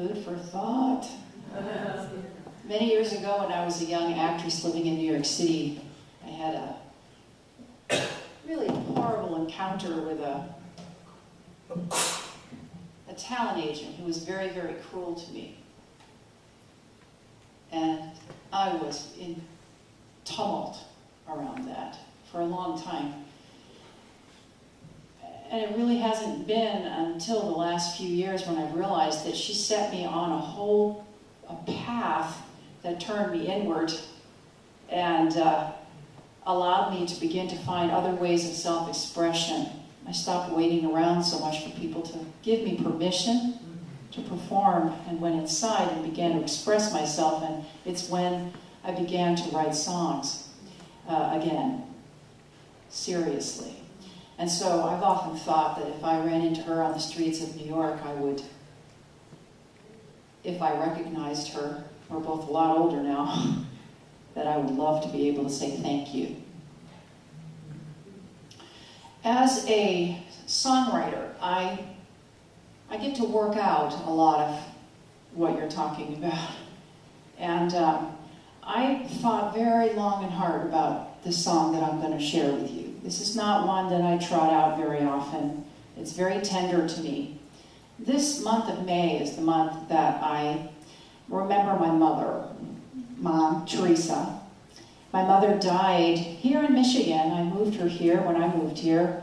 Food for thought. Many years ago, when I was a young actress living in New York City, I had a really horrible encounter with a talent agent who was very, very cruel to me. And I was in tumult around that for a long time. And it really hasn't been until the last few years when I've realized that she set me on a path that turned me inward and allowed me to begin to find other ways of self-expression. I stopped waiting around so much for people to give me permission to perform, and went inside and began to express myself, and it's when I began to write songs again, seriously. And so I've often thought that if I ran into her on the streets of New York, I would, if I recognized her, we're both a lot older now, that I would love to be able to say thank you. As a songwriter, I get to work out a lot of what you're talking about. And I thought very long and hard about the song that I'm going to share with you. This is not one that I trot out very often. It's very tender to me. This month of May is the month that I remember my mother, Mom, Teresa. My mother died here in Michigan. I moved her here when I moved here,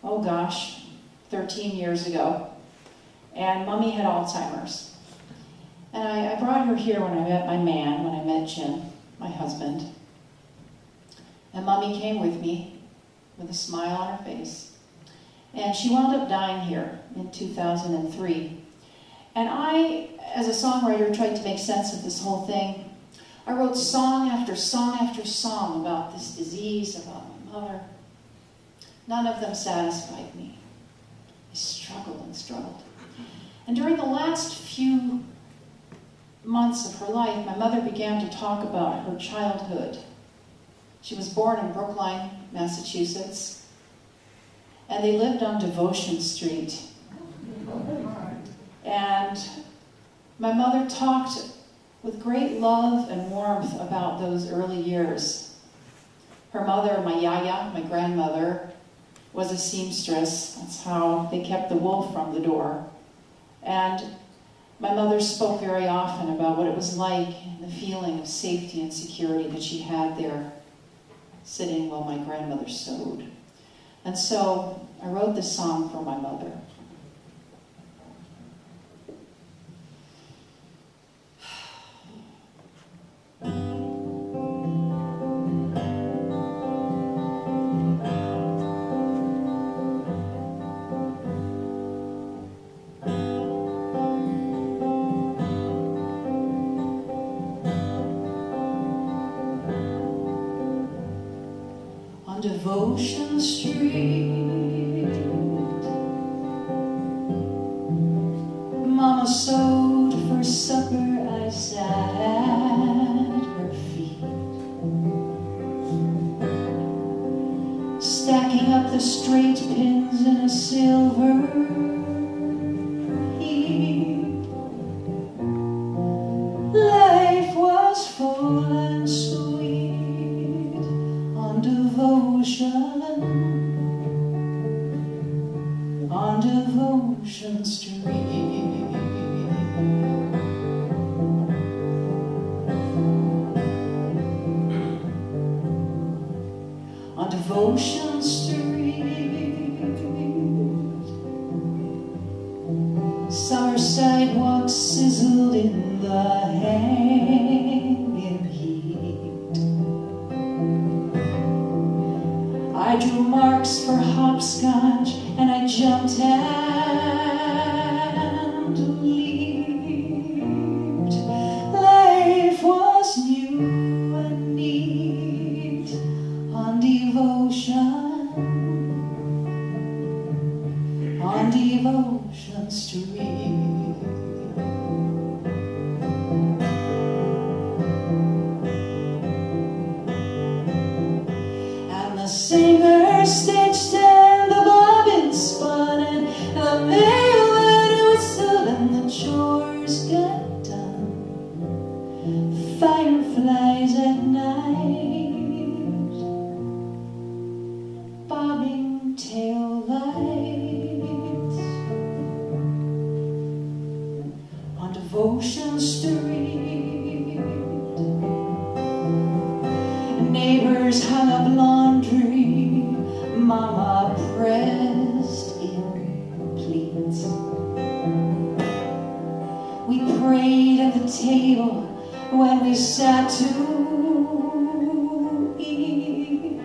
13 years ago. And Mommy had Alzheimer's. And I brought her here when I met my man, when I met Jim, my husband. And Mommy came with me with a smile on her face. And she wound up dying here in 2003. And I, as a songwriter, tried to make sense of this whole thing. I wrote song after song after song about this disease, about my mother. None of them satisfied me. I struggled and struggled. And during the last few months of her life, my mother began to talk about her childhood. She was born in Brookline, Massachusetts, and they lived on Devotion Street. And my mother talked with great love and warmth about those early years. Her mother, my yaya, my grandmother, was a seamstress. That's how they kept the wool from the door. And my mother spoke very often about what it was like and the feeling of safety and security that she had there, sitting while my grandmother sewed. And so I wrote this song for my mother. On Devotion Street, Mama sewed for supper, I sat at her feet, stacking up the straight pins in a silver heap. Life was full and sweet on Devotion, on Devotion Street. On Devotion Street, summer sidewalks sizzled in the hanging heat. I drew marks for hopscotch and I jumped and leaped. Life was new and neat on Devotion, on Devotion Street. And the singer stitched and the bobbin spun and the mailman whistled and the chores Devotion Street. Neighbors hung up laundry, Mama pressed in pleats. We prayed at the table when we sat to eat.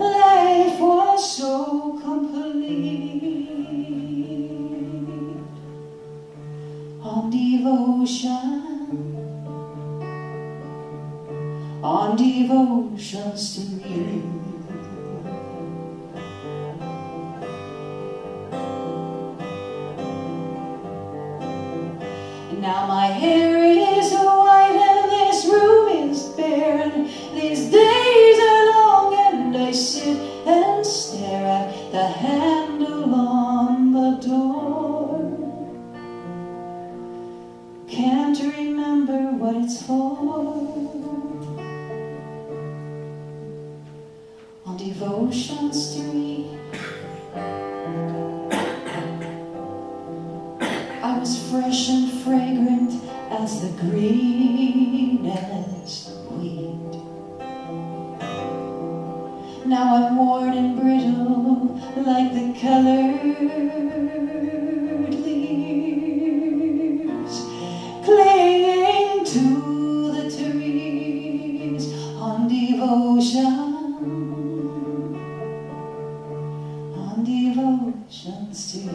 Life was so complete on Devotion Street. Now my hair is white and this room is bare, and these days are long, and I sit and stare at the handle on the door. Can't remember what it's for. On Devotion Street, I was fresh and fragrant as the greenest weed. Now I'm worn and brittle like the colored leaves, clinging to the trees on Devotion Street.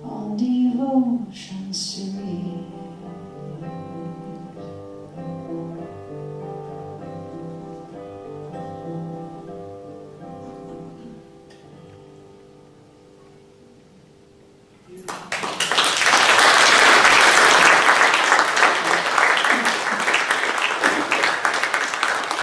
On Devotion Street.